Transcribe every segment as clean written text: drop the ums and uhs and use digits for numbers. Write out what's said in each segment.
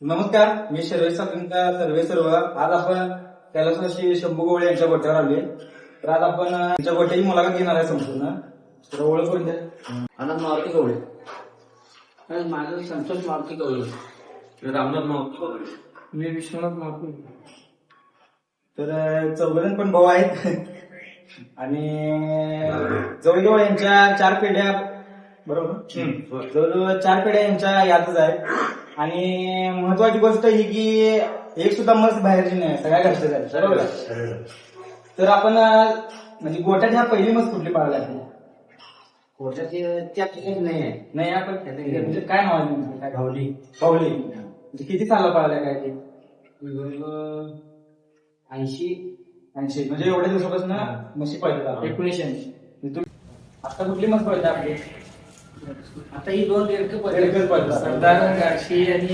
नमस्कार, मी सर्वे सर्व आज आपण कैलासवासी शंभू गवळे यांच्या गोट्यावर आलोय. तर आज आपण यांच्या गोट्याची मुलाखत घेणार आहे संपूर्ण. तर ओळख करून द्या. आनंद मारुती गवळे. माझं संतोष मारुती गवळे. रामनाथ मारुती गवळे. मी विश्वनाथ मारुती. तर चौघजण पण भाऊ आहेत आणि जवळजवळ यांच्या 4 पिढ्या, बरोबर, जवळजवळ 4 पिढ्या यांच्या यातच आहेत. आणि महत्वाची गोष्ट ही की एक सुद्धा मस्त बाहेरची नाही, सगळ्या घरचे झाले, बरोबर. तर आपण म्हणजे गोट्यात ह्या पहिली मस्त कुठली पाळायला लागली? कोर्टाची त्या ठिकाणी नाही आहे. नाही आपण म्हणजे काय नाव आहे नेमकं? काय भावली? भावली म्हणजे किती साला पाळायला काय ते? 80 म्हणजे एवढ्या दिवसापासून म्हशी पाळतात. 1980. आता कुठली मस्त पाळते आपली? आता ही 2 रेडकच पाळतात. सरदार गारशी आणि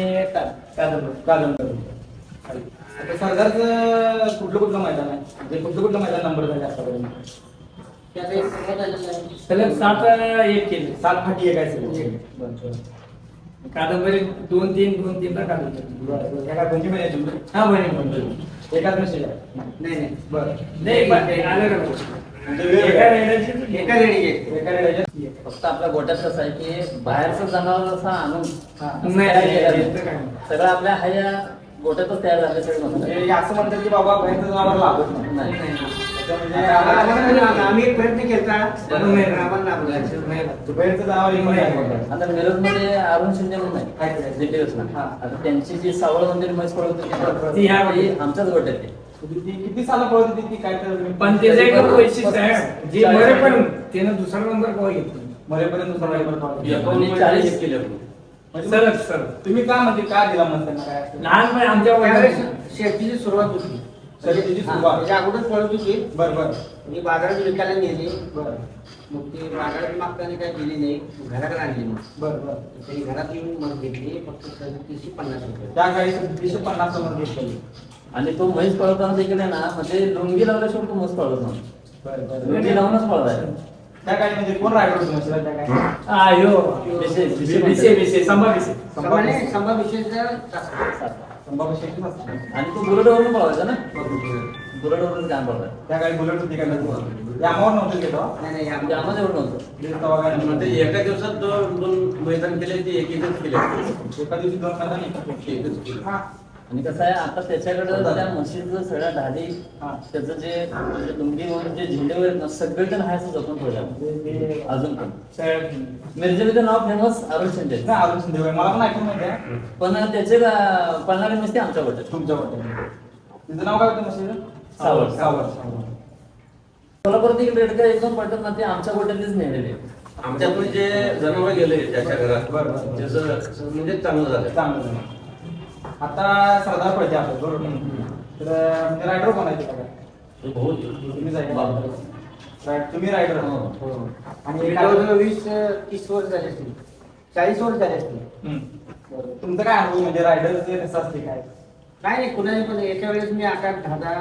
कादंबरी. आता सरदारचं कुठलं मैदान आहे? म्हणजे कुठलं मैदान नंबर झाले आतापर्यंत? सलग 7 केले. 7 फाटी आहे काय सगळं? कादंबरी 2-3 ला कादंबरी. एका कोणती महिन्याची? हा बने एकाच मेसेज आहे. नाही बरं. नाही आलं का? म्हणजे एका रेड्याची एका रेडी आहे. एका रेड्याच्या फक्त आपल्या गोट्यात कसं आहे की बाहेरचं जनावर असं आणून नाही. सगळं आपल्या ह्या गोट्यातच तयार झाले सगळे मसाले. म्हणजे असं म्हणतात की बाबा बाहेरचं जनावर लागत नाही. नाही. म्हणजे आम्ही प्रयत्न केला बाहेरचं जनावर येऊन नाही. आता मिरज मध्ये अरुण शिंदे म्हणून आहे दिल्लीपासून. आता त्यांची जी सावळ मंदिर म्हैस पळवत ती ह्या होती आमच्याच गोट्यात आहे. किती साला पळत होती ती काय तर? पण त्याचं एक वैशिष्ट्य आहे, जे मरे पण त्यानं दुसरा नंबर कवा घेतला. मरेपर्यंत दुसरा नंबर पळत. 40 किलो. सर तुम्ही का म्हणजे का दिला मग त्यांना काय असतं? लहानपणी आमच्या त्यावेळेस वडिलांनी शेतीची सुरुवात होती. शर्यतीची सुरुवात. त्याच्या अगोदर पळत होती. बरं. मी बाजारात विकायला नेली. बरं. मग ती बाजारात मागताना काही दिली नाही. घराकडे आणली मग. बरं. त्यांनी घरात येऊन मग घेतली फक्त 3750 रुपये. त्या गाडी 350 समोर घेतली. आणि तो म्हैस पळवताना देखील आहे ना म्हणजे लुंगी लावल्याशिवाय तो म्हैस पळवत नव्हता. बरं. लुंगी लावूनच पळवायचा. त्या गाडी म्हणजे कोण रायडर होतो म्हशीला त्या गाडी? आयो विषय संभा विषय संभा विषयचा सासरा. संभाषेचीच असते. आणि तो बुलेटवरून पळवायचा ना. बुलेटवरून काम पळवायचा. त्या गाडी बुलेट होती का? यामावर नव्हतं घेतो. नाही म्हणजे आम्हाला एवढं नव्हतं. तेव्हा काय म्हणजे एका दिवसात 2 मैदान केले ते एकच केले. एका दिवशी 2 मैदान एकच केले. आणि कसं आहे आता त्याच्याकडे त्या म्हशीचं सगळ्या ढाली हा. त्याचं जे लुंगी म्हणून जे झेंडेवर आहेत ना सगळे ते राहायचं जपून ठेवलं अजून पण. मिरजेचं नाव फेमस अरुण शिंदे. नाही, अरुण शिंदे होय. मला पण ऐकून माहिती आहे. पण त्याचे पळणारी मस्ती आमच्या गोट्यात. तुमच्या वाट्यात तिचं नाव काय होतं म्हशीचं? सावळ. सावळ. कोल्हापुरात एक रेडका एकदम पळतात ना ते आमच्या गोट्यातलीच नेलेले. आमच्यातून जे जनावर गेले त्याच्या घरात बरं. त्याचं म्हणजे चांगलं झालं. चांगलं झालं. आता सरदार पडते आपलं, बरोबर. तर म्हणजे रायडर कोण आहे तिकडे? तुम्ही तुम्ही रायडर. आणि 20-30 वर्ष झाले असतील. 40 वर्ष झाले असतील. बरं. तुमचं काय अनुभव म्हणजे रायडरचे कसं असते काय? काय नाही कुणाने पण एका वेळेस मी 8-10,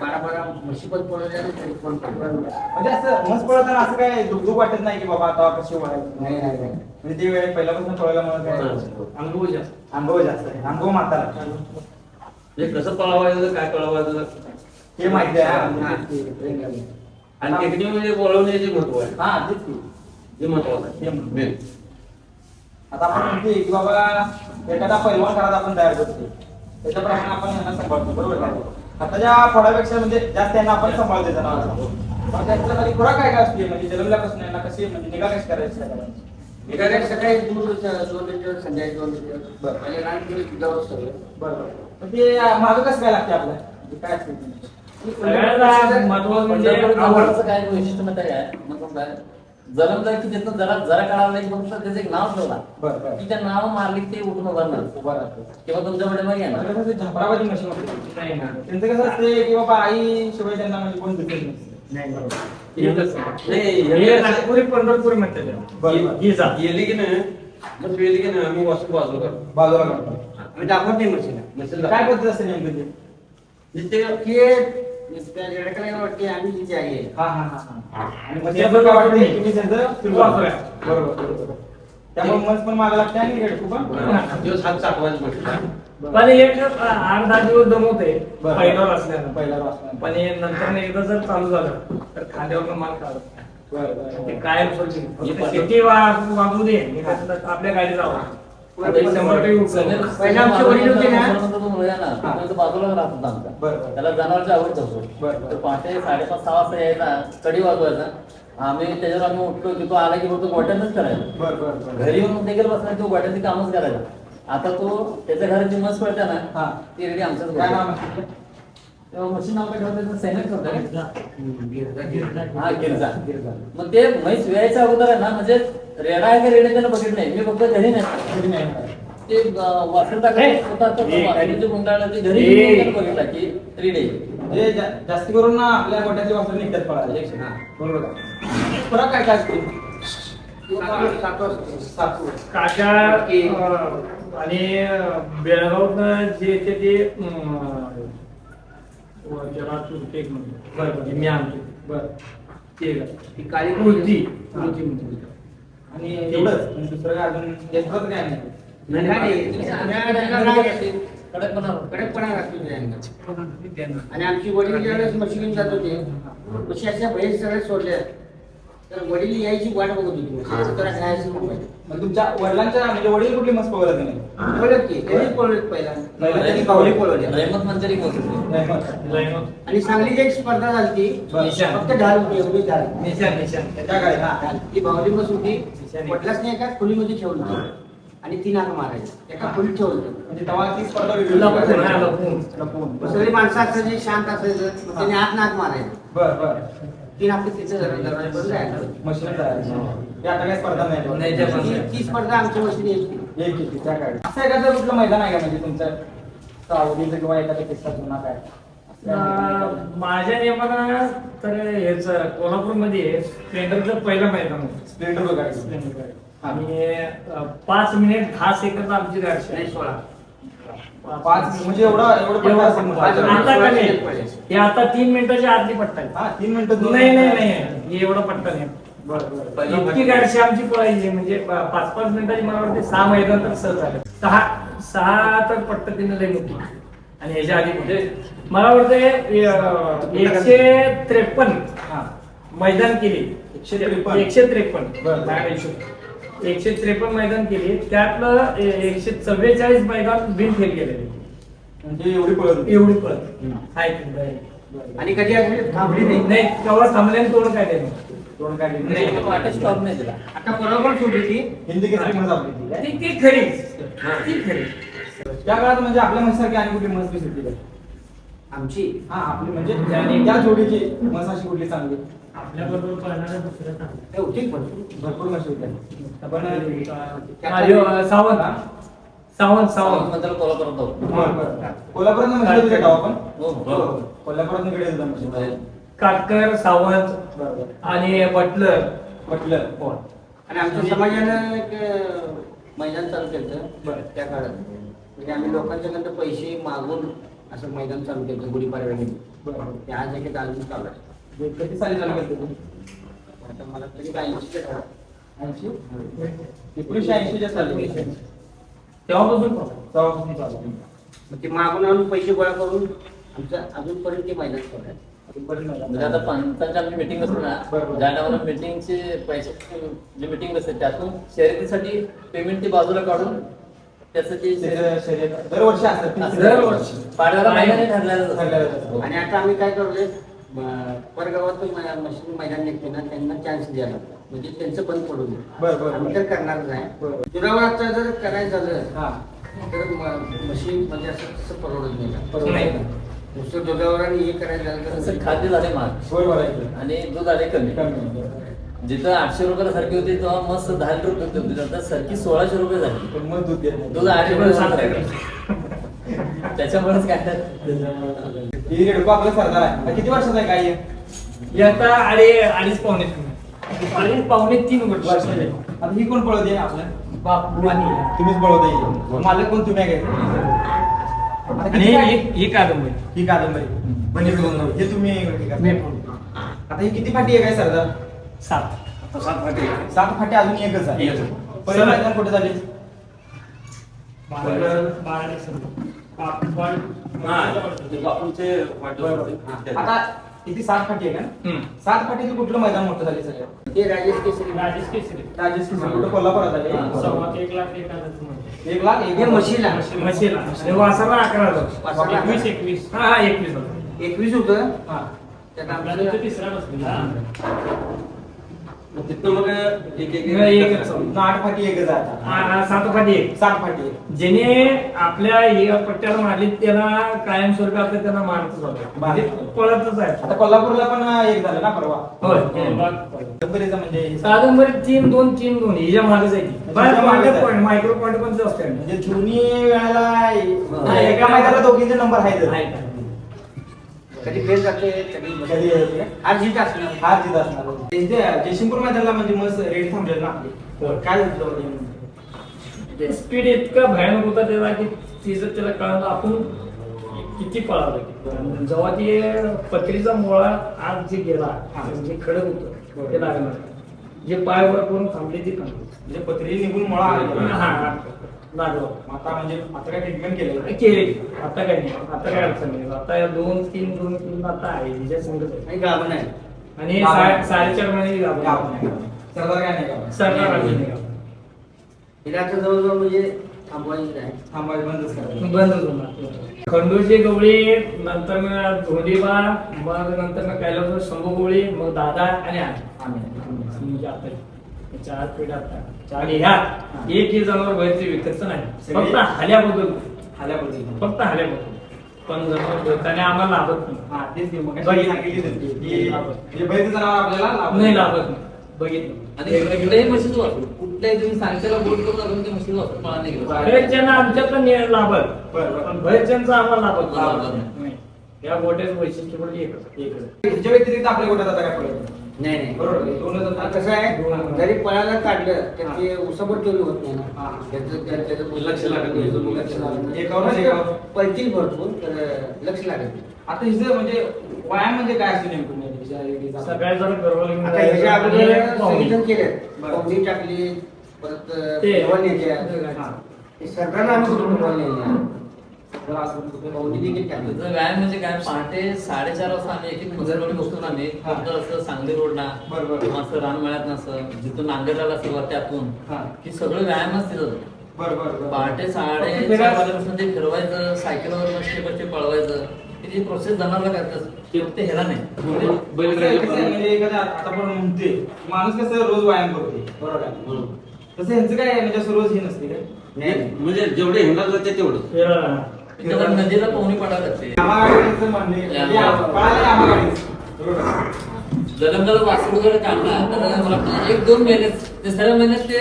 12 म्हशी पण पळवल्या आणि तरी पण पळवल्या. म्हणजे असं मस्त पळताना असं काय दुःख वाटत नाही की बाबा आता कशी वळायची? नाही. म्हणजे ते वेळ पहिल्यापासून पळवल्यामुळे काय अनुभव जास्त. अनुभव जास्त आहे. अनुभव म्हातारा हे कसं पळवायचं काय पळवायचं हे माहिती आहे. आणि टेक्निक म्हणजे बोलवण्याचे महत्व आहे. हा तेच की. हे महत्वाचं आहे. हे महत्त्वाचं. मेन. आता आपण म्हणते की बाबा एखादा पैलवान घरात आपण तयार करतो त्याच्याप्रमाणे आपण यांना सांभाळतो, बरोबर का? आता ज्या फळापेक्षा म्हणजे जास्त यांना आपण सांभाळतो जनावर. मग त्याच्या खाली खुराक काय असते म्हणजे जन्मल्यापासून यांना कशी म्हणजे निगा कशी करायची? एखाद्या सकाळी दूध 2 लिटर संध्याकाळी 2 लिटर. बरं. आणि रानकिरी दुधावर सगळं. बरोबर. पण ते मागं कसं काय लागते आपल्या म्हणजे काय असते ते? सगळ्यात महत्वाचं म्हणजे पंढरपूरचं काय वैशिष्ट्य माहिती आहे काय? मग काय जलमदार की त्यातनं जरा काढावं नाही फक्त त्याचं एक नाव ठेवला बरं. की त्या नाव मारली की ते उठून उभारणार उभा राहतो. किंवा तुमच्याकडे मग येणार. आपल्याला कसं झापराबाजी मशीन होती. नाही ना. त्यांचं कसं असते की बाबा आई शिवाय त्यांना म्हणजे कोण दिसत नसते. नाही, हे नागपुरी पंढरपूर म्हणते बरं. ही जात. गेली की नाही मग गेली की नाही आम्ही वाचू बाजूला करतो. बाजूला काढतो. मी दाखवत नाही म्हशीला. म्हशीला काय पद्धत असते नेमकं ते? जिथे की त्या रेडकाला वाटते आम्ही तिची आई आहे. हा. आणि मग त्याचं काय वाटतं की तुम्ही त्यांचं सुरुवात करा. बरोबर. त्यामुळे मस्त पण मागा लागते आणि रेडकू पण दिवस हात चाटवायला म्हटलं. पण एक 8-10 दिवस दमवते बरं. पहिल्यावर असल्यानं. पहिला वाचला. पण हे नंतर एकदा जर चालू झालं तर खांद्यावर माल काढत नाही. बरं, बरं. ते कायम सोडली किती वागू दे हे कसं आपल्या गाडी जावं आता हे 100% उचललं. पहिला आमचे वडील होते ना तो बाजूला राहत होता आमचा. बरं. त्याला जनावरची आवड होतो. बरं. तो पहाटे 5:30-6 वाजता यायचा, कडी वाजवायचा. त्याच्यावर आम्ही उठलो की तो आला की फक्त गोट्यानंच करायचा. बरं, बरं, बरं. घरी येऊन देखील बसला तो गोट्याची कामच करायचा. आता तो त्याच्या घराची मस पडते हा. ना ती रेडी आमच्याच काय नाव गोट्यात. आहे? तेव्हा मशीन नाव काय ठेवलं सैनिक ठेवलं गिरजा. हा गिरजा. मग ते म्हैस वेळायच्या अगोदर आहे ना म्हणजे रेडा आहे का रेडे त्यानं बघितलं नाही. मी फक्त घरी नाही घरी नाही. ते वासर टाकले गुंडाळला ते घरी येऊन त्यानं बघितला की रेडे म्हणजे जास्ती करून ना आपल्या गोट्याचे वापर निघतात पळायला. हा. बरोबर आहे. फरक काय काय असतो? सातू. काका आणि बेळगाव जे येते ते जरा चुरके म्हणजे बरं. मी आणतो बरं. ते ती काळी कृती हा. कृती म्हणते. आणि एवढंच म्हणजे दुसरं काय अजून येतच काय नाही. कडकपणा लागतो त्यांना. आणि आमची वडील ज्यावेळेस म्हशी घेऊन जात होते म्हशी अशा बाहेर सगळ्या सोडल्या तर वडील यायची वाट बघत होती म्हशीचं जरा खायचं म्हणून. मग तुमच्या वडिलांच्या म्हणजे वडील कुठली मस्त पळत नाही? पळत की त्यांनीच पळवत पहिला पहिला त्यांनी पावली पळवली. रहमत मंजरी होती. आणि सांगलीची एक स्पर्धा झाली बरं. फक्त ढाल होती एवढी ढाल निशान त्या काळी हा. ती बावली बस होती पटलाच नाही एका खोलीमध्ये ठेवलं होतं. आणि 3 हात मारायचे एका खोलीत ठेवलं होतं. म्हणजे तेव्हा ती स्पर्धा वेगळी लपून, हा, होती. लपून. लपून. सगळी माणसं असायची शांत असायचं मग त्याने हात मारायचे बरं बरं. 3 हात तिथे दरवाजा बंद जायचं. मशीन तयार. हे आता काही स्पर्धा नाही. नाही, त्या पण- ती स्पर्धा आमच्या मशीन यायची. एक किती त्या काळी. असं एखादं कुठलं मैदान आहे का म्हणजे तुमचं आवडीचं किंवा एखादा किस्सा जुना काय? माझ्या नियमानं तर हेच कोल्हापूरमध्ये स्प्लेंडरचं पहिलं मैदान होतं. स्प्लेंडर वगैरे. स्प्लेंडर आणि 5 मिनिट 10 सेकंद आमची गाडी नाही 16. 5 म्हणजे एवढं पट्टा असेल मग. आता का नाही हे आता 3 मिनिटाच्या आतली पट्टा आहे. हा 3 मिनिटं. नाही नाही नाही हे एवढा पट्टा नाही बरं बरं. इतकी गाडशी आमची पळायची म्हणजे 5-5 मिनिटाची मला वाटते 6 मैदान तर सहज झाले 6 तर पट्ट तिने लई मोठी आणि ह्याच्या आधी म्हणजे मला वाटतं 153 हा. मैदान केली 153. 153 बरं. 153 मैदान केली त्यातलं 144 मैदान बिनफेल केलेले म्हणजे एवढी पळत होती. एवढी पळत आहे आणि कधी अशी थांबली नाही. नाही तेव्हा थांबल्याने तोड काय नाही तोंड काय केलं? नाही. वाटत स्टॉप नाही दिला. आता बरोबर सोडली ती. हिंदी केसरी म्हणत आपली ती काय? ती खरी ती खरी त्या काळात म्हणजे आपल्या म्हशीसारखी आणि कुठली म्हस दिसत होती का? आमची हा आपली म्हणजे त्या जोडीची म्हस अशी कुठली चांगली? आपल्या बरोबर पळणाऱ्या दुसऱ्या चांगल्या. ते होती पण भरपूर म्हशी होत्या. पण सावंत सावंत सावंत नंतर कोल्हापुरात जाऊ. कोल्हापुरात म्हशी होती का आपण? हो, हो. कोल्हापुरात कडे होता म्हशी. काटकर सावंत बरोबर. आणि बटलर म्हटलं. हो. आणि आमच्या समाजानं एक मैदान चालू केलं बरं. त्या काळात म्हणजे आम्ही लोकांच्याकडनं पैसे मागून असं मैदान चालू केलं गुढीपाडव्याने. बरोबर. ते आज एक अजून चालू आहे. किती साली चालू केलं तुम्ही? आता मला तरी 80 च्या 80? 1980 साली. तेव्हापासून पण. तेव्हापासून चालू. मग ते मागून आणून पैसे गोळा करून आमचं अजूनपर्यंत ते मैदान चालू आहे. म्हणजे आता पंचांची आमची मीटिंग असते ना बरोबर. ज्या टायमाला मीटिंगचे पैसे जे मीटिंग असते त्यातून शर्यतीसाठी पेमेंट ती बाजूला काढून त्याचं ते दरवर्षी असतात. दरवर्षी. पाडव्याला महिन्याने ठरलेलं ठरलेलं असतं. असतं. आणि आता आम्ही काय करतोय परगावातून मशीन मैदान निघते ना त्यांना चान्स द्यायला म्हणजे त्यांचं बंद पडू नये. बरं, बरं, आम्ही बरं. तर करणारच आहे. बरं. दुरावाचं जर करायचं झालं हा. तर मशीन म्हणजे असं तसं परवडत बरोबर. नाही. नाही. नुसतं दुधावर आणि हे करायचं झालं तसं तर खाद्य झाले महाग बरोबर आहे. आणि दूध आले कमी कमी. जिथं 800 रुपयाला सारखी होती तेव्हा मस्त 10 रुपये होती आता सारखी 1600 रुपये झाली. पण मग दूध देत नाही. दूध 8 रुपये सांगताय त्याच्यामुळेच काय ही रेडको आपलं सरदार आहे. आता किती वर्षाचा आहे काय हे? हे आता अडीच पावणे 3 वर्ष वर्षाचे. आता ही कोण पळवते आपलं? बापू आणि तुम्हीच पळवता. मालक कोण तुम्ही आहे काय? आता आणि किती काय? ही कादंबरी ही कादंबरी म्हणजे हे तुम्ही हे करता. मी आता ही किती फाटी आहे काय सरदार? 7 7 फाटी अजून एकच आहे. पहिलं मैदान कुठे झाले? आता किती 7 फाटी आहे का? 7 फाटीचं कुठलं मैदान मोठं झाले सगळ्यात? ते राजेश केसरी राजेश केसरी राजेश किसन कुठं कोल्हापुरात झाले? 1 लाख हे म्हशीला म्हशीला आणि वासरला 11,000. वासरला 21 हा 21 होतं. 21 होतं हा. त्यात आपल्याला आपल्याला तो तिसरा बसलेला. तिथं मग एक एकच होतं. 8 फाटी एकच आहे आता. 7 फाटी एक. 7 फाटी आहे. ज्याने आपल्या या पट्ट्याला मारली त्याला कायमस्वरूपी आपल्या त्यांना मारतच होतं. म्हणजे पळतच आहे. आता कोल्हापूरला पण एक झालं ना परवा? होय. कादंबरीचं म्हणजे कादंबरी 3-2 हिच्या मागे जायची. हिच्या मागे जायची. मायक्रो पॉईंट पण जास्त आहे. म्हणजे दोन्ही वेळेला एका मैदानाला दोघींचे नंबर आहेत. कधी फेल जाते कधी कधी आहे? हार जीत असणार. हार जीत असणार. इथे जयसिंगपूर मैदानाला म्हणजे मस्त रेड थांबले ना आपले. काय झालं? ते स्पीड इतका भयानक होता त्याला की तिचं त्याला कळलं आपण किती पळालं. जेव्हा ती पत्रीचा मोळा आज जे गेला म्हणजे खडक होतं ते लागणार. जे पाय वर करून थांबले ती थांबली. म्हणजे पत्री निघून मुळा आला. हा लागलो. आता म्हणजे आता काय ट्रीटमेंट केलं? केले. आता काय नाही. आता काय अडचण नाही. आता या 2-3 आता आहे तिच्या संगत आहे. आणि गाभण आहे. आणि गाभण. 4.5 महिने गाव नाही. सरदार काय नाही गाव. सरकार अडचण नाही. तिला आता जवळजवळ म्हणजे थांबवायची आहे. थांबायचं बंदच करायचं. बंद होणार. खंडूची गवळी नंतर धोंडीबा मग नंतर कैलास शंभू गवळी मग दादा आणि आम्ही म्हणजे आता 4 पिढ्या आता. आणि ह्यात एक जनावर व्हायचे विकतच नाही. फक्त हाल्याबद्दल फक्त हाल्याबद्दल पण जनावर भेटताना आम्हाला लाभत नाही. हा, तेच की मग बघितलं. कशी सांगितली होती की म्हणजे बैलचं जनावर आपल्याला लाभत नाही लाभत नाही. बघितलं. आणि कुठल्याही म्हशीच वापरू कुठल्याही तुम्ही सांगताना बोट करून आपण ते म्हशीच वापरू पळा नाही गेलो. बरेचजण आमच्यातलं लाभत बरं. पण बरेचजणांचं आम्हाला लाभत लाभत नाही. या गोट्याचं वैशिष्ट्य म्हणजे एकच. ह्याच्या व्यतिरिक्त आपल्या गोट्यात आता काय पडत? नाही नाही बरोबर आहे. दोनच आता आता. कसं आहे दोन. जरी पळायला काढलं तर ते उसबट चोरी होत नाही हा. ना. त्याचं लक्ष लागत नाही. लक्ष लागत नाही. एकावर एकावर. पळतील भरपूर तर लक्ष लागत नाही. आता हिचं म्हणजे व्यायाम म्हणजे काय असते नेमकं म्हणजे हिच्या- सकाळी जरा गरबा घेऊन आता ह्याच्या जायचं. अगोदर आणि पाहुणे. सगळीजण केले बरं. पाहुणी टाकली परत ते- जेवण नेत्या. हा. हे सरकारला आम्ही कुठून जेवण नेल्या जरा असं कुठं- पाहुणी देखील टाकली. तुझं व्यायाम म्हणजे काय पहाटे 4:30 वाजता आम्ही एक मजरवाडी बसतो ना आम्ही हा. फक्त असं सांगली रोडला बरोबर. किंवा असं रानमळ्यात नसं जिथून नांगरला सुरुवात त्यातून हा. की सगळं व्यायामच तिथं बरं. पहाटे 4:30 वाजल्यापासून ते फिरवायचं सायकलवर मस्ती पळवायचं ही प्रोसेस जनावरला करतात ते फक्त ह्याला नाही कसं आहे, म्हणजे एखादा आता पण म्हणते माणूस कसं रोज व्यायाम करते बरोबर आहे. तसं ह्यांचं काय आहे, म्हणजे असं रोज हे नसते काय? नाही म्हणजे जेवढे हिंडत जाते तेवढं फिरायला. त्याला नदीला पोहणी पडावं लागते आम्हागाडीचं म्हणणे म्हणजे पळायला आम्हागाडीच. बरोबर आहे. जलंगाला वासरू वगैरे काढला तर मला वाटतं 1-2 महिने तिसऱ्या महिन्यात ते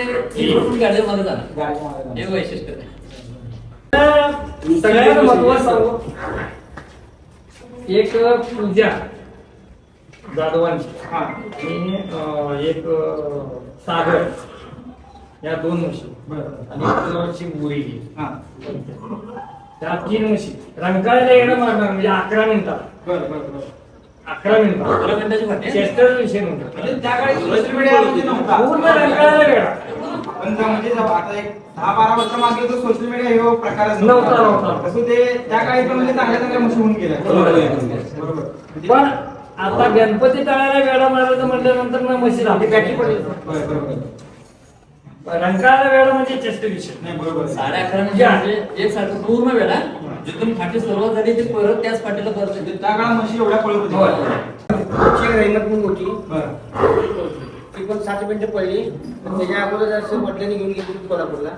1% गाडीमध्ये झालं गाडीमध्ये हे वैशिष्ट्य आहे. सगळ्यात महत्वाचं सांगू. एक पूजा जाधवांची हा. आणि एक सागर या 2 म्हशी बरं. आणि एक मुरी हा. त्या 3 म्हशी रंकाळ्याला येणं मारणार म्हणजे 11 मिनिटात बरं. 11 मिनिटात 11 मिनिटाची फाटी चेस्टर विषय नव्हता. म्हणजे त्या काळी सोशल मीडिया म्हणजे नव्हता. पूर्ण रंकाळ्याला वेळा पण म्हणजे आता एक 10-12 वर्ष मागे तो सोशल मीडिया हे प्रकारच नव्हता. तसं ते त्या काळी पण म्हणजे चांगल्या मशी होऊन गेल्या. बरोबर. पण आता गणपती तळायला वेळा मारायचं म्हटल्यानंतर ना म्हशी लागते बॅटरी पडली. बरोबर. रंकाळ्याला वेळा म्हणजे चेस्ट विषय नाही बरोबर. 11:30 म्हणजे एकसारखं पूर्ण वेळा जिथून फाटी सुरुवात झाली ते परत त्याच फाटीला परत येते. त्या काळात म्हशी एवढ्या पळत होय. होती. एक रहिमत म्हणून होती बरं. ती पण 7 मिनिटं पडली पण त्याच्या अगोदर असं वडिलांनी घेऊन गेली कोल्हापूरला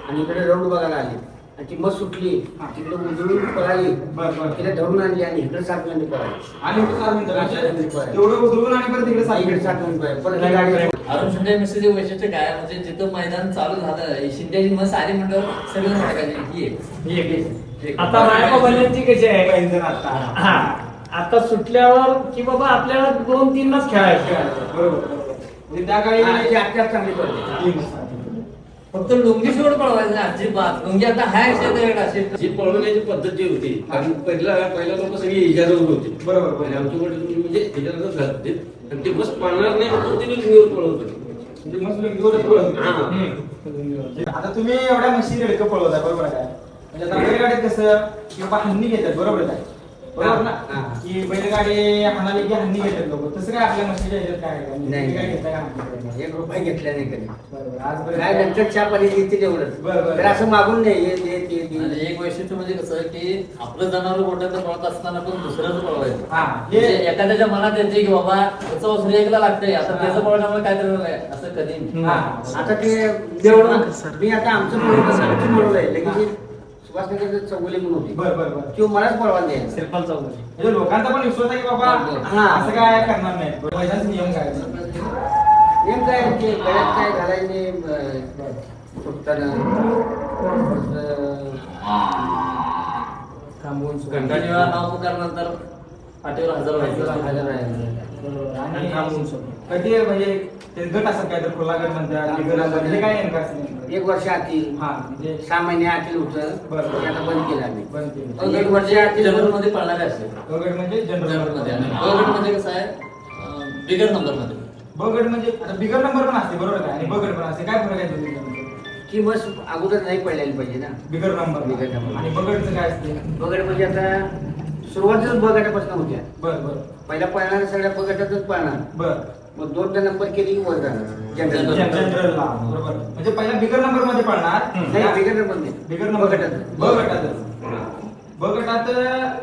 आणि इकडे राऊंड बघायला आली आणि ती मस्त सुटली तिकडे उजळून पळाली बरं. तिला धरून आणली आणि इकडे 7 मिनिटं पळाली आणि इकडे 7 मिनिटं तेवढं उतरून आणि परत तिकडे 7 इकडे मिनिटं. 7 मिनिटं पळाली परत ही गाडी अरुण शिंदे मिस्त्रीचे वैशिष्ट्य काय म्हणजे जिथं मैदान चालू झालं शिंदेची मस्त आली म्हणल्यावर सगळं टाकायचे ही एक. ही एक. आता मायपा बनण्याची कशी आहे पैंजण आता. हा आता सुटल्यावर की बाबा आपल्याला 2-3 खेळायचं. बरोबर. म्हणजे त्या काळी त्याची आत्याच चांगली पडली फक्त लुंगी सोड पळवायचं नाही अजिबात लुंगी आता हाय असे जी पळवण्याची पद्धत जी होती कारण पहिला लोक सगळी इजारावर होती बरोबर. आणि आमच्याकडे म्हणजे इजारातच घालते आणि ते बस पाळणार नाही म्हणून ते लिंगीवर पळवत होते. म्हणजे मस्त लुंगीवरच पळत होते. हा. हम्म. आता तुम्ही एवढ्या म्हशी रेडकं पळवताय बरोबर आहे काय? म्हणजे आता बैलगाडीत कसं की बाबा हन्नी घेतात बरोबर आहे बरोबर ना हा. की बैलगाडी हाणाली की हन्नी घेतात लोक तसं काय आपल्या म्हशीच्या ह्याच्यात काय आहे का? नाही. काय घेताय का हन्नी? 1 रुपया घेतला नाही कधी. बरोबर आज काय नंतर चहा पाणी घेते तेवढंच. बरं. तर असं मागून नाही हे ते ते ते. आणि एक वैशिष्ट्य म्हणजे कसं की आपलं जनावर गोठ्यात पळत असताना पण दुसऱ्याचं पळवायचं हा म्हणजे हे एखाद्याच्या मनात येते की बाबा त्याचं वसुली एकला लागतंय आता त्याचं पळवण्यामुळे काय तर असं कधी नाही. हा आता ते मी आता आमचं मिळवलं आहे लगेच सुभाषनगर चौगुले म्हणून होते बर बर बर किंवा मलाच पळवा द्यायचा. सिरपाल चौधरी. म्हणजे लोकांचा पण विश्वास आहे की बाबा हा. असं काय करणार नाही मैदानाचे नियम काय आहेत? नेम काय ते गळ्यात काय घालायचे फुटताना थांबवून घंटाळी वेळा नाव पुकारल्यानंतर पाठीवर हजर व्हायचं आणि कधी म्हणजे ते गट असं काय तर खुला गट म्हणतात बिगर असं हे काय नेमकं असं नेमकं? 1 वर्ष आतील हा म्हणजे 6 महिने आतील होतं बरं. ते आता बंद केलं आम्ही. बंद केलं. गट म्हणजे जनरल मध्ये पळणारे असते ब गट म्हणजे जनरल जनरल मध्ये आणि ब गट म्हणजे कसं आहे बिगर नंबर मध्ये ब गट म्हणजे आता बिगर नंबर पण असते बरोबर काय आणि ब गट पण असते काय फरक आहे दोन्हीमध्ये? की बस अगोदर नाही पडलेली पाहिजे ना. Bigger number bigger number. आणि ब गटचं काय असते? बगड म्हणजे आता सुरुवातीच ब गटापासून होत्या. बर बर पहिला पळणार सगळ्या ब गटातच पळणार. बर मग 2 नंबर केली की वर जाणार जनरल. जनरलला बरोबर म्हणजे पहिला बिगर नंबर मध्ये पडणार नाही बिगर नंबर नाही बिगर नंबर ब गटात. ब गटातच ब गटात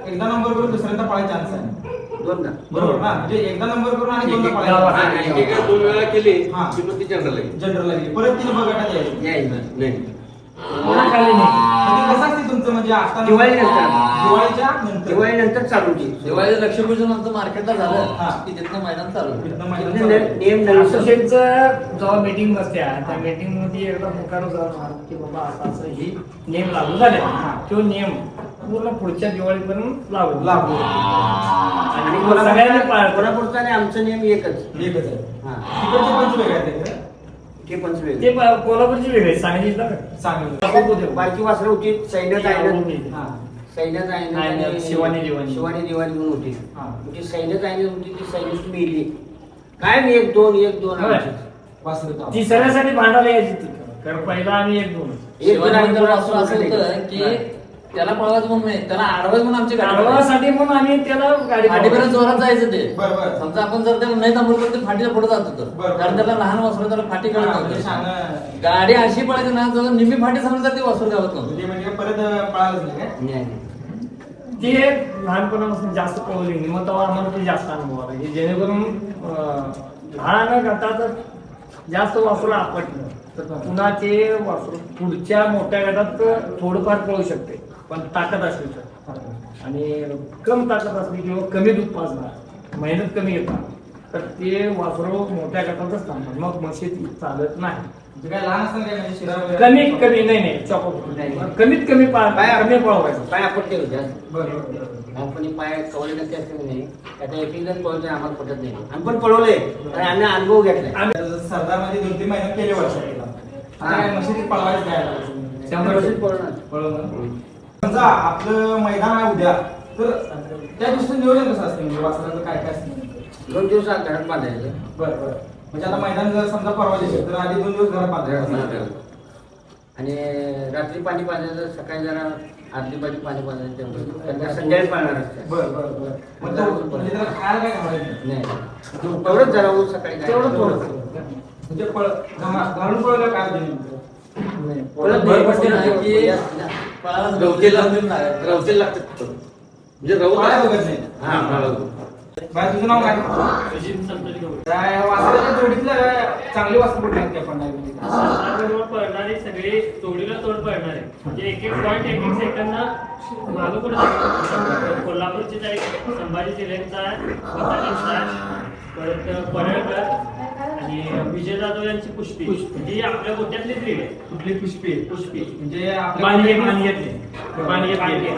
एकदा नंबर करून दुसऱ्यांदा पळायचा चान्स आहे 2दा. बरोबर ना म्हणजे एकदा नंबर करून आणि दोनदा हा, पळायचा एक 2 वेळा केली हा. की मग ती जनरल आहे. जनरलला गेली परत तिने ब गटात यायचं यायचं. नाही कोणाखाली नाही. म्हणजे कसं असते तुमचं म्हणजे असताना दिवाळीनंतर. दिवाळीच्या नंतर दिवाळीनंतर चालू ती. दिवाळीचं लक्ष्मीपूजन आमचं मार्केटला हा. झालं की तिथनं मैदान चालू तिथनं म्हणजे मैदान चालू. नेम नवीन असोसिएशनचं जेव्हा मीटिंग बसते त्या मीटिंग मध्ये एकदा पुकार जाणार की बाबा असं असं ही नेम लागू झाले तो नेम पूर्ण पुढच्या दिवाळीपर्यंत लागू लागू आणि आणि मग सगळ्यांनी पाळतो. कोल्हापूरचा आणि आमचं नेम एकच. एकच आहे हा. तिकडचे पंच वेगळे आहेत ते. ते पंचवेल. ते कोल्हापूरची वेगळी सांगितलं का? चांगलं बारकी वासरं होती सैन्यात आहे हा सैन्यात आहे आहे, शिवानी दिवाणी. शिवानी दिवाणी म्हणून होती. हा. ती सैन्यात आहे होती ती सैन्यात मेली. काय मी 1-2 होय. वासरू ती सगळ्यासाठी भांडायला यायची ती कारण पहिला आम्ही 1-2 शिवाजीनंतर वासरू असं होतं की त्याला पळवायचं म्हणून नाही त्याला अडवायचं म्हणून आमची गाडी अडवासाठी म्हणून आम्ही त्याला गाडी फाटीपर्यंत जोरात जायचं ते बरं, बरं. समजा आपण जर त्याला नाही थांबवलं तर ते फाटीला पुढे जात होतं बरं. कारण त्याला लहान वासरू त्याला फाटी कळत म्हणजे नव्हतं शानं- गाडी अशी पळायची ना जर निम्मी फाटी समजलं तर ते वासरू गावत नव्हतं म्हणजे परत पळालंच नाही काय नाही. ती लहानपणापासून जास्त पळवली नाही मग तेव्हा आम्हाला ते जास्त अनुभव आला की जेणेकरून लहान गटात जास्त वासरू आपटलं तर पुन्हा ते वासरू पुढच्या मोठ्या गटात थोडंफार पळू शकते पण ताकद असली तर आणि कम ताकद असली किंवा कमी दूध पाजणार मेहनत कमी घेतात तर ते वासरू मोठ्या गटातच थांबणार मग म्हशीत चालत नाही म्हणजे काय लहान असताना काय म्हणजे शिरा वगैरे- कमीत कमी नाही चॉकअप नाही. कमीत कमी कमी पळवायचं पाय आपटते होत्या बरं, बरं, बरं. आपण पाय कवले नसते असं नाही आता एक जण पळवते आम्हाला पटत नाही आम्ही पण पळवले आणि आम्ही अनुभव घेतलाय. सरदार मध्ये 2-3 महिने केले वर्षाला आता काय मशिदीत पळवायचं काय आता? 100% पळवणार. पळवणं. समजा आपलं मैदान आहे उद्या तर त्या दिवशी नियोजन कसं असतं म्हणजे वासराचं काय काय असतं 2 दिवस आत घरात बांधायचं. बरं बरं म्हणजे आता मैदान जर समजा परवा दिवशी तर आधी 2 दिवस घरात बांधायचं आणि रात्री पाणी पाजायचं सकाळी जरा आदली बाजू पाणी पाजायचं तेवढं संध्याकाळी पाळणार असतं. बरं बरं बरं मग तो म्हणजे त्याला खायला काय घालायचं नाही तेवढंच जरा ऊस सकाळी काय. तेवढं थोडं म्हणजे घालून पळवलं काय होतं नेमकं? पळत भर नाही, पडते ना पळत की नाही. पळायला रवतेला लागतं. रवतेला लागतात फक्त. म्हणजे पळायला रवत बघत नाही हा पळायला. बाय तुझं नाव काय काय वासराच्या जोडीतलं चांगली वासर कुठली आहेत आपण नाही म्हणजे? सरकारबरोबर पळणारी सगळी जोडीला तोड पळणार आहे म्हणजे एक पॉईंट 1 सेकंद मागं पुढे जातात. कोल्हापूरची ताई संभाजी जिल्ह्यांचा आहे परत पडळकर आणि विजय जाधव यांची पुष्पी ही आपल्या गोट्यातली ब्रीड आहे. कुठली पुष्पी पुष्पी म्हणजे आपल्या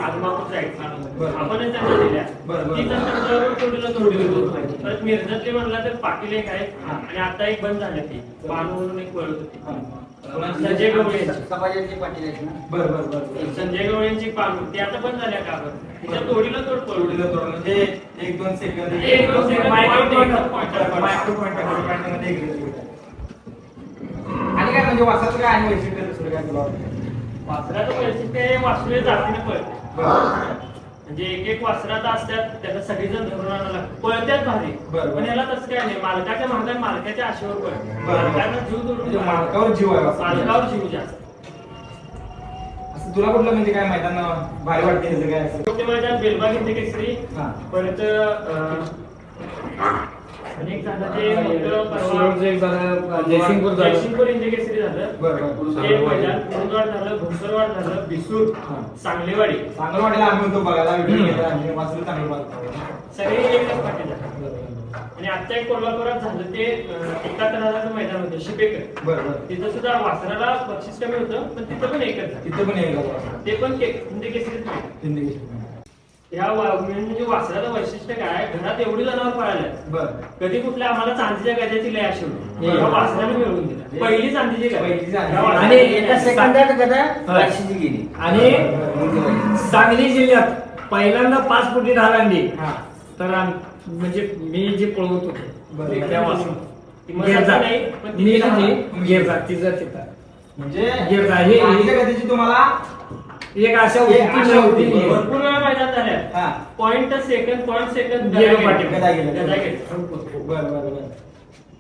आजमापूर साईड बरं. आपणच त्यांना दिल्या बरं, बरं. ती त्यांच्याबरोबर जोडीला तोड परत मिरजातले म्हणला तर पाटील एक आहे आणि आता एक बंद झाले ती पानू म्हणून एक पळत होती संजय गवळे समाजाचे पाटील आहेत ना. बरं बरं बरं संजय गवळेंची पानू ती आता बंद झाल्या का बरं तिच्या तोडीला तोड पळवली जोडीला तोड म्हणजे 1-2 second 1-2 second micro point, point point, point. Micro point मध्ये एक आणि काय म्हणजे वासाचं काय आणि वैशिष्ट्य दुसरं काय तुला वाटतं? वासराचं वैशिष्ट्य हे वासरू जातीने पळते. म्हणजे एक एक वासरात असतात त्याला सगळीजण धरून आणायला लागतं. पळत्यात भारी बरं. पण याला तसं काय नाही, मालकाच्या मागण्या मालकाच्या आशेवर पळते. बरं. मालकांना जीव म्हणजे तोडून मालकावर जीव आहे वासराचा. मालकावर जीव जास्त. असं तुला कुठलं म्हणजे काय मैदान भारी वाटते ह्याचं काय असं? मोठे मैदान बेलबाग हिंद केसरी, हा. परत अनेक झालं ते मोठं परवा सुरतचं एक झालं, जयसिंगपूर झालं. जयसिंगपूर हिंद केसरी झालं. बरं बरं. ते मैदान कुरुंदवाड झालं, घोसरवाड झालं, बिसूर, हा. सांगलीवाडी चांगलं वाटेल आम्ही होतो बघायला व्हिडिओ केला आम्ही वासरू चांगलं बघतो. सगळे एकच पाठी झाले. आणि आता एक कोल्हापुरात झालं ते एका तराचं मैदान होतं शिपेकर. बरं बरं. तिथं सुद्धा वासराला बक्षीस कमी होतं पण तिथं पण एकच झालं. तिथं पण येईल वासरू. ते पण हिंद केसरीच नाही. हिंदी. ह्या म्हणजे वासराचं वैशिष्ट्य काय, घरात एवढी जनावर पाळायला बरं. कधी कुठल्या आम्हाला चांदीच्या गजाची लय आशी होती. बरं. ह्या वासराने मिळवून दिला. पहिली चांदीची गजा. पहिली चांदीची. ह्या वासराने- आणि एका सेकंदात गदा वाशीची गेली. आणि सांगली जिल्ह्यात पहिल्यांदा 5 फुटी ढाल आणली. हा. तर म्हणजे मी जे पळवत बरं. होतो त्या वासरात. ती मसाला नाही, पण ती मी लहान. नाही, गिरजा तिचा तिथं म्हणजे गिरजा हे- चांदीच्या गतीची तुम्हाला एक आशा एक आशा होती. होती. भरपूर वेळा मैदान झाल्या. हा. पॉइंट सेकंद गेलो पाठी. गदा गेल्या. गदा गेल्या. बरं बरं बरं.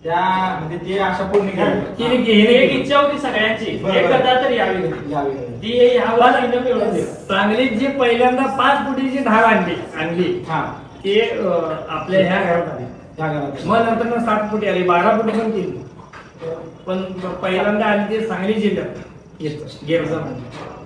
त्या म्हणजे ती आशा पूर्ण केली. ही एक इच्छा होती सगळ्यांची, बरं, एक बरं. गदा तर यावी. यावी. ती ह्या वर्षी मिळवून दिली. सांगलीत जी पहिल्यांदा 5 फुटीची ढाल आणली हा. ते आपल्या ह्या घरात आली. त्या घरात. मग नंतर 7 फुटी आली, 12 फुटी पण केली. पण पहिल्यांदा आली ते सांगली जिल्ह्यात येतं गिरजा मध्ये.